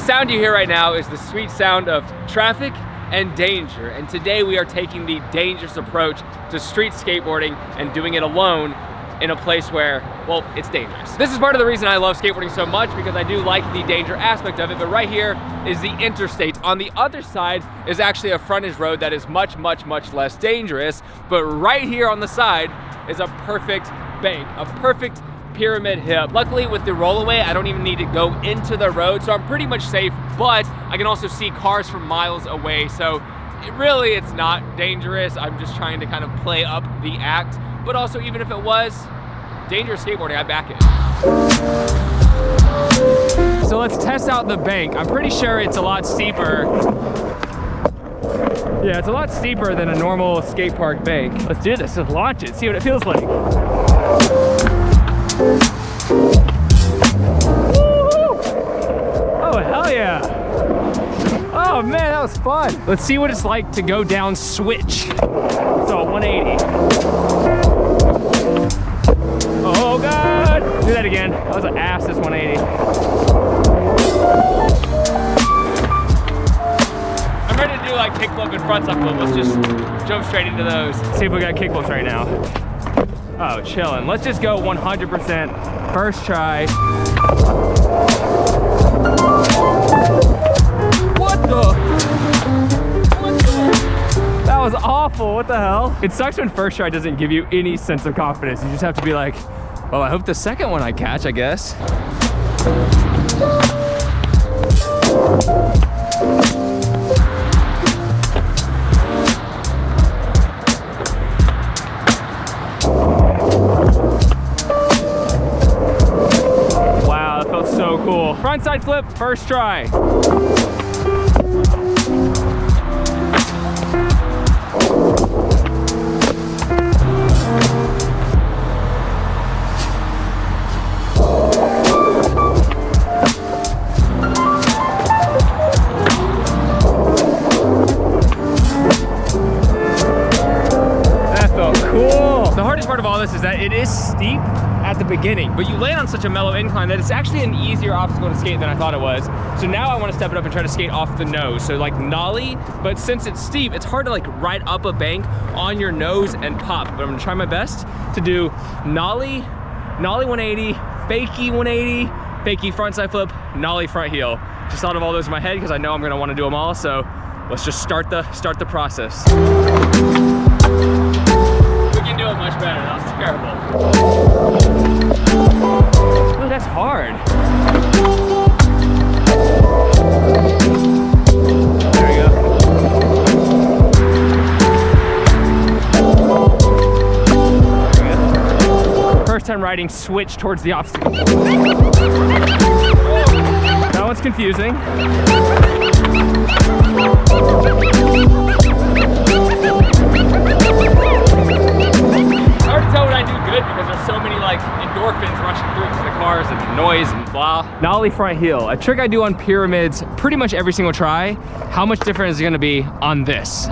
That sound you hear right now is the sweet sound of traffic and danger. And today we are taking the dangerous approach to street skateboarding and doing it alone in a place where, well, it's dangerous. This is part of the reason I love skateboarding so much, because I do like the danger aspect of it, but right here is the interstate. On the other side is actually a frontage road that is much, much, much less dangerous, but right here on the side is a perfect bank, a perfect pyramid hip. Luckily with the rollaway, I don't even need to go into the road, so I'm pretty much safe, but I can also see cars from miles away, so it's not dangerous. I'm just trying to kind of play up the act, but also even if it was dangerous skateboarding, I back it. So let's test out the bank. I'm pretty sure it's a lot steeper. Yeah, it's a lot steeper than a normal skate park bank. Let's do this, let's launch it, see what it feels like. Oh, hell yeah. Oh man, that was fun. Let's see what it's like to go down switch. So 180. Oh God. Do that again. That was an ass, this 180. I'm ready to do like kickflip and frontside flip. Let's just jump straight into those. See if we got kickflips right now. Oh, chillin'. Let's just go 100%. First try. What the? That was awful. What the hell? It sucks when first try doesn't give you any sense of confidence. You just have to be like, well, I hope the second one I catch, I guess. So cool. Frontside flip, first try. That felt cool. The hardest part of all this is that it is steep at the beginning, but you land on such a mellow incline that it's actually an easier obstacle to skate than I thought it was. So now I want to step it up and try to skate off the nose. So like nollie, but since it's steep, it's hard to like ride up a bank on your nose and pop. But I'm gonna try my best to do nollie 180, fakie 180, fakie frontside flip, nollie front heel. Just thought of all those in my head because I know I'm gonna want to do them all. So let's just start the process. We can do it much better. That was terrible. Oh, that's hard. There we go. First time riding switch towards the obstacle. That one's confusing. Hard to tell when I do good because there's so many like endorphins rushing through because of the cars and the noise and blah. Nollie front heel, a trick I do on pyramids pretty much every single try. How much different is it gonna be on this?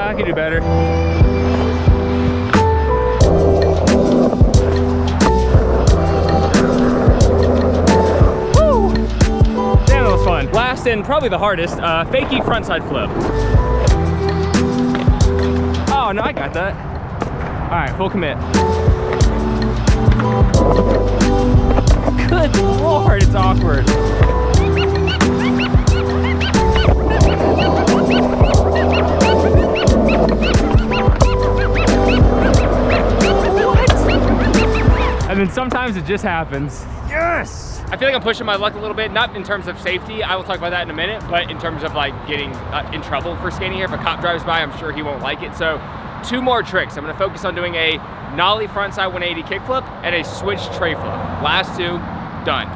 I can do better. Last and probably the hardest, fakie frontside flip. Oh no, I got that. All right, full commit. Good Lord, it's awkward. What? And then sometimes it just happens. Yes! I feel like I'm pushing my luck a little bit, not in terms of safety, I will talk about that in a minute, but in terms of like getting in trouble for skating here. If a cop drives by, I'm sure he won't like it. So 2 more tricks. I'm gonna focus on doing a nollie frontside 180 kickflip and a switch tray flip. Last 2, done.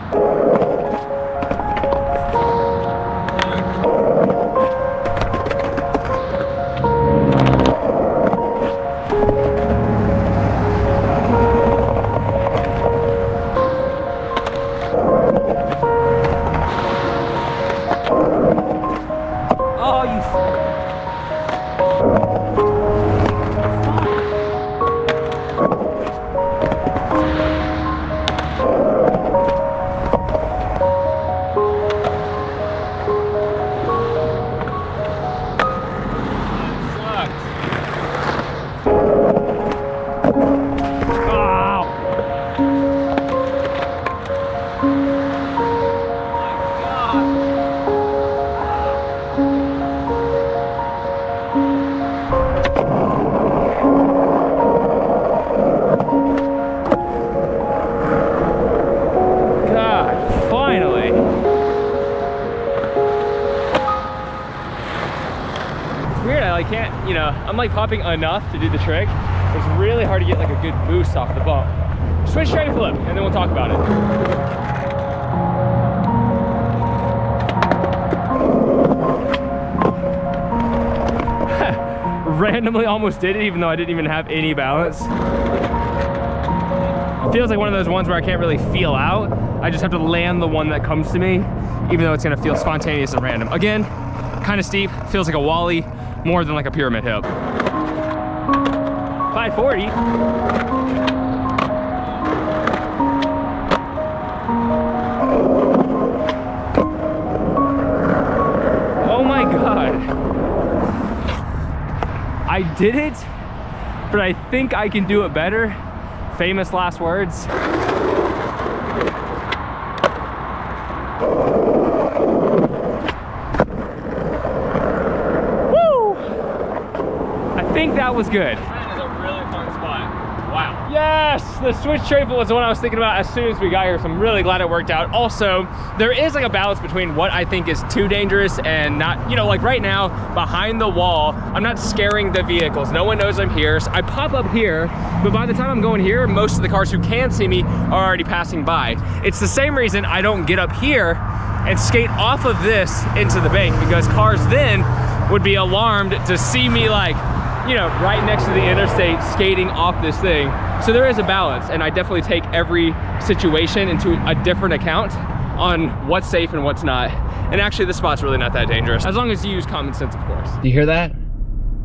I can't, you know, I'm like popping enough to do the trick. It's really hard to get like a good boost off the bump. Switch tray flip, and then we'll talk about it. Randomly almost did it, even though I didn't even have any balance. It feels like one of those ones where I can't really feel out. I just have to land the one that comes to me, even though it's gonna feel spontaneous and random. Again, kind of steep, feels like a wally more than like a pyramid hip. 540. Oh my God. I did it, but I think I can do it better. Famous last words. Woo! I think that was good. That is a really fun spot. Wow. Yes, the switch tray flip was the one I was thinking about as soon as we got here, so I'm really glad it worked out. Also, there is like a balance between what I think is too dangerous and not, you know, like right now, behind the wall, I'm not scaring the vehicles. No one knows I'm here, so I pop up here, but by the time I'm going here, most of the cars who can see me are already passing by. It's the same reason I don't get up here and skate off of this into the bank, because cars then would be alarmed to see me like, you know, right next to the interstate skating off this thing. So there is a balance, and I definitely take every situation into a different account on what's safe and what's not. And actually this spot's really not that dangerous, as long as you use common sense, of course. Do you hear that?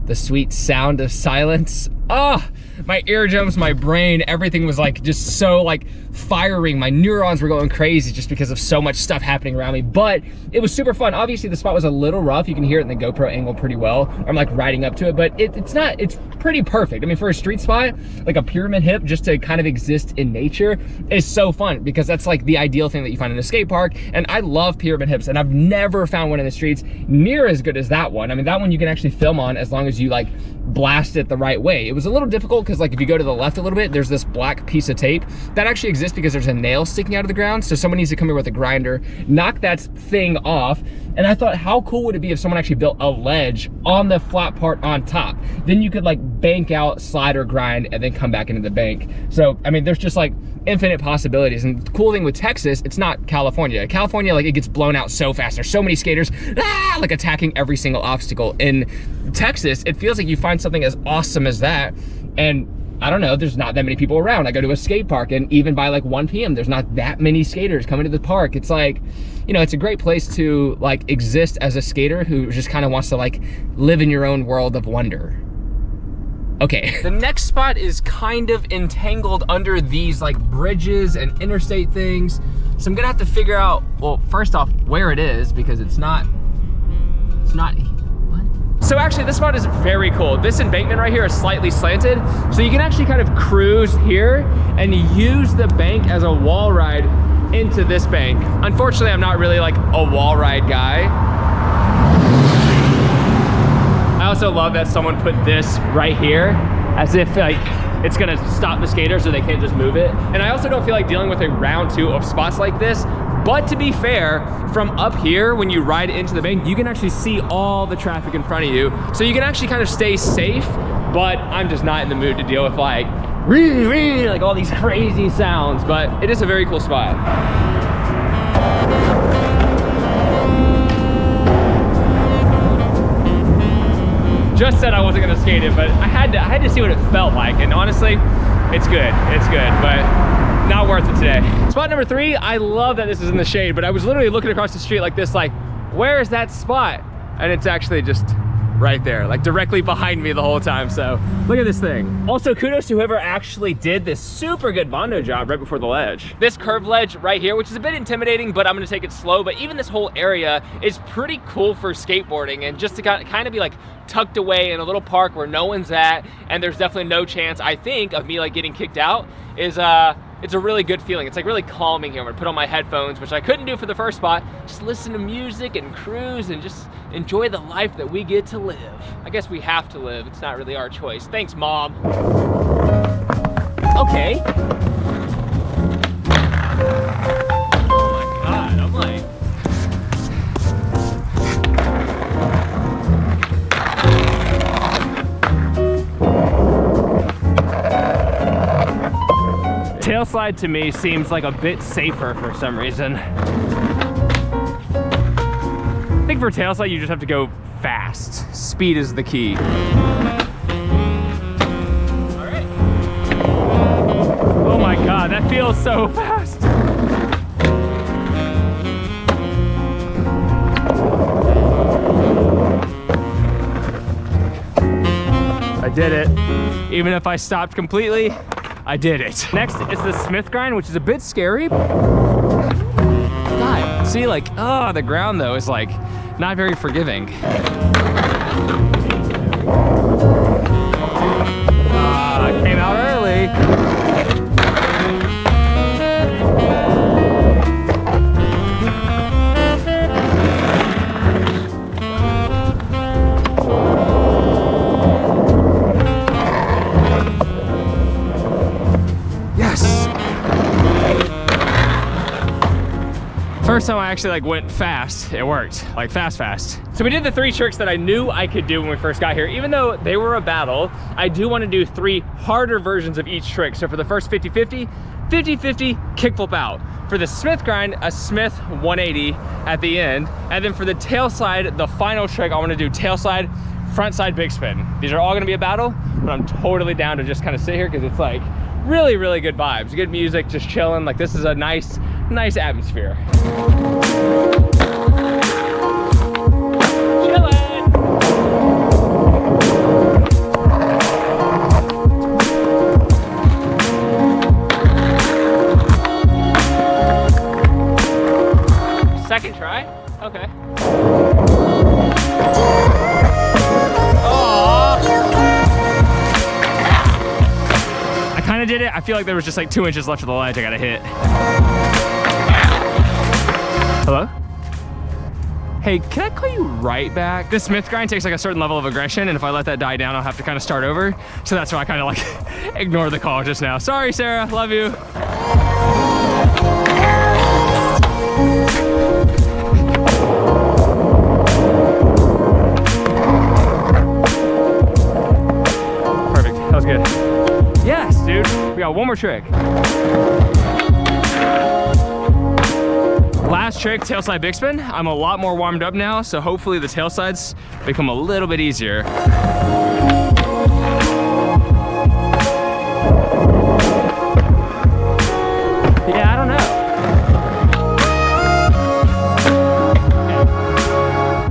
The sweet sound of silence. Oh, my eardrums, my brain, everything was like just so like firing. My neurons were going crazy just because of so much stuff happening around me, but it was super fun. Obviously the spot was a little rough. You can hear it in the GoPro angle pretty well. I'm like riding up to it, but it's pretty perfect. I mean, for a street spot, like a pyramid hip, just to kind of exist in nature is so fun, because that's like the ideal thing that you find in a skate park. And I love pyramid hips, and I've never found one in the streets near as good as that one. I mean, that one you can actually film on as long as you like blast it the right way. It was a little difficult because like if you go to the left a little bit, there's this black piece of tape that actually exists because there's a nail sticking out of the ground. So someone needs to come here with a grinder, knock that thing off. And I thought, how cool would it be if someone actually built a ledge on the flat part on top? Then you could like bank out, slide or grind, and then come back into the bank. So, I mean, there's just like infinite possibilities. And the cool thing with Texas, it's not California. California, like it gets blown out so fast. There's so many skaters, like attacking every single obstacle. In Texas, it feels like you find something as awesome as that, and I don't know, there's not that many people around. I go to a skate park, and even by like 1 p.m., there's not that many skaters coming to the park. It's like, you know, it's a great place to like exist as a skater who just kind of wants to like live in your own world of wonder. Okay. The next spot is kind of entangled under these like bridges and interstate things. So I'm gonna have to figure out, well, first off, where it is, because it's not, so actually this spot is very cool. This embankment right here is slightly slanted, so you can actually kind of cruise here and use the bank as a wall ride into this bank. Unfortunately, I'm not really like a wall ride guy. I also love that someone put this right here as if like it's gonna stop the skaters so they can't just move it. And I also don't feel like dealing with a round two of spots like this. But to be fair, from up here, when you ride into the bank, you can actually see all the traffic in front of you. So you can actually kind of stay safe, but I'm just not in the mood to deal with like, like all these crazy sounds, but it is a very cool spot. Just said I wasn't gonna skate it, but I had to see what it felt like, and honestly, it's good, but not worth it today. Spot number 3, I love that this is in the shade, but I was literally looking across the street like this, like, where is that spot? And it's actually just right there, like directly behind me the whole time. So look at this thing. Also, kudos to whoever actually did this super good Bondo job right before the ledge. This curved ledge right here, which is a bit intimidating, but I'm gonna take it slow. But even this whole area is pretty cool for skateboarding, and just to kind of be like tucked away in a little park where no one's at, and there's definitely no chance, I think, of me like getting kicked out, is it's a really good feeling. It's like really calming here. I'm gonna put on my headphones, which I couldn't do for the first spot. Just listen to music and cruise and just enjoy the life that we get to live. I guess we have to live. It's not really our choice. Thanks, Mom. Okay. Oh my God, I'm like... slide to me seems like a bit safer for some reason. I think for tail slide, you just have to go fast. Speed is the key. All right. Oh my God, that feels so fast. I did it. Even if I stopped completely, I did it. Next is the Smith grind, which is a bit scary. God, see, like, oh, the ground though is like not very forgiving. I came out early. First time I actually like went fast, it worked, like fast. So we did the 3 tricks that I knew I could do when we first got here. Even though they were a battle, I do want to do 3 harder versions of each trick. So for the first 50-50, 50-50, kickflip out. For the Smith grind, a Smith 180 at the end. And then for the tail slide, the final trick, I want to do tail slide, front side big spin. These are all going to be a battle, but I'm totally down to just kind of sit here because it's like really, really good vibes. Good music, just chilling. Like this is a nice atmosphere. Chilling. Second try? Okay. I kind of did it. I feel like there was just like 2 inches left of the ledge I gotta hit. Hello? Hey, can I call you right back? This Smith grind takes like a certain level of aggression, and if I let that die down, I'll have to kind of start over. So that's why I kind of like ignored the call just now. Sorry, Sarah, love you. Perfect, that was good. Yes, dude, we got one more trick. Last trick, tail slide big spin. I'm a lot more warmed up now, so hopefully the tail slides become a little bit easier. Yeah, I don't know.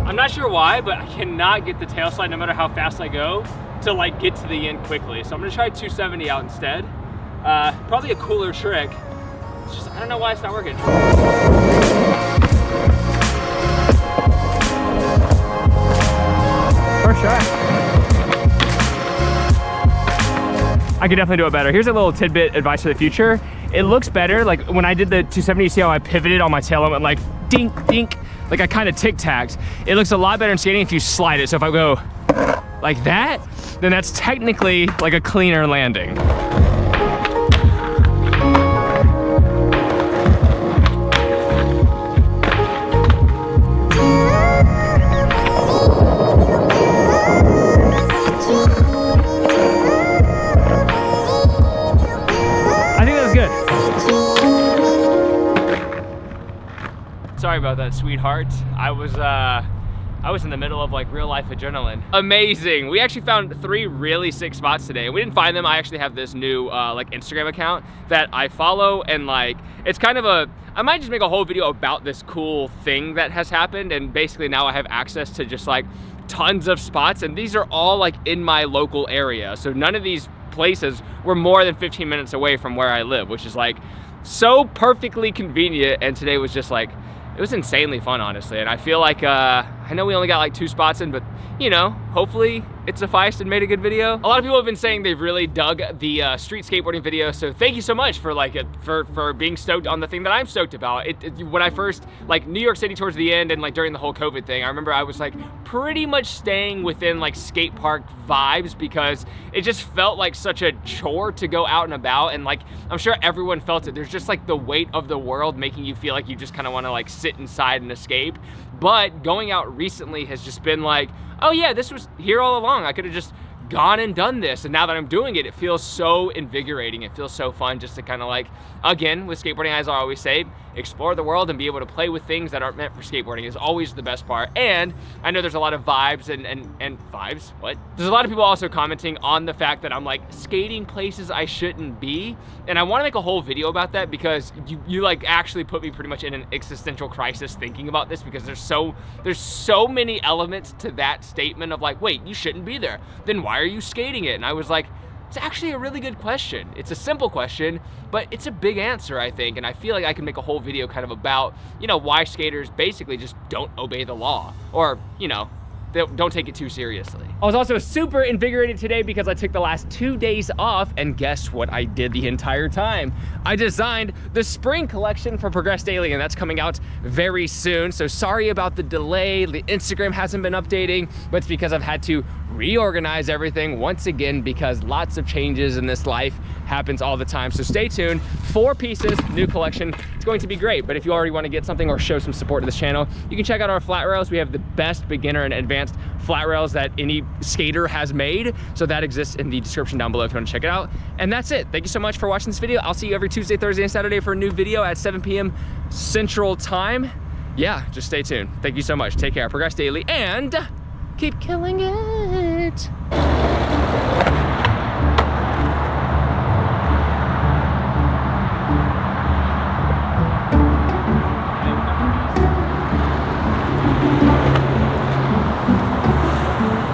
I'm not sure why, but I cannot get the tail slide no matter how fast I go to like get to the end quickly. So I'm gonna try 270 out instead. Probably a cooler trick. It's just, I don't know why it's not working. First shot. I could definitely do it better. Here's a little tidbit advice for the future. It looks better, like when I did the 270, you see how I pivoted on my tail and went like dink, dink, like I kind of tic-tacked. It looks a lot better in skating if you slide it. So if I go like that, then that's technically like a cleaner landing. Sorry about that, sweetheart. I was in the middle of like real life adrenaline. Amazing. We actually found 3 really sick spots today. We didn't find them. I actually have this new like Instagram account that I follow, and like it's kind of a, I might just make a whole video about this cool thing that has happened, and basically now I have access to just like tons of spots, and these are all like in my local area. So none of these places were more than 15 minutes away from where I live, which is like so perfectly convenient. And today was just like, it was insanely fun, honestly. And I feel like, I know we only got like 2 spots in, but you know, hopefully it sufficed and made a good video. A lot of people have been saying they've really dug the street skateboarding video, so thank you so much for like for being stoked on the thing that I'm stoked about. When I first, like New York City towards the end and like during the whole COVID thing, I remember I was like pretty much staying within like skate park vibes because it just felt like such a chore to go out and about, and like I'm sure everyone felt it. There's just like the weight of the world making you feel like you just kind of want to like sit inside and escape. But going out recently has just been like, oh yeah, this was here all along. I could have just gone and done this, and now that I'm doing it, it feels so invigorating. It feels so fun just to kind of like, again, with skateboarding, as I always say, explore the world and be able to play with things that aren't meant for skateboarding is always the best part. And I know there's a lot of vibes and vibes, what? There's a lot of people also commenting on the fact that I'm like skating places I shouldn't be. And I wanna make a whole video about that because you like actually put me pretty much in an existential crisis thinking about this, because there's so many elements to that statement of like, wait, you shouldn't be there. Then why are you skating it? And I was like, it's actually a really good question. It's a simple question, but it's a big answer, I think. And I feel like I can make a whole video kind of about, you know, why skaters basically just don't obey the law, or, you know, they don't take it too seriously. I was also super invigorated today because I took the last 2 days off, and guess what I did the entire time? I designed the spring collection for Progress Daily, and that's coming out very soon. So sorry about the delay. The Instagram hasn't been updating, but it's because I've had to reorganize everything once again, because lots of changes in this life happens all the time. So stay tuned. 4 pieces, new collection. It's going to be great. But if you already want to get something or show some support to this channel, you can check out our flat rails. We have the best beginner and advanced flat rails that any skater has made. So that exists in the description down below if you want to check it out. And that's it. Thank you so much for watching this video. I'll see you every Tuesday, Thursday, and Saturday for a new video at 7 p.m. Central Time. Yeah, just stay tuned. Thank you so much. Take care. Progress Daily, and keep killing it.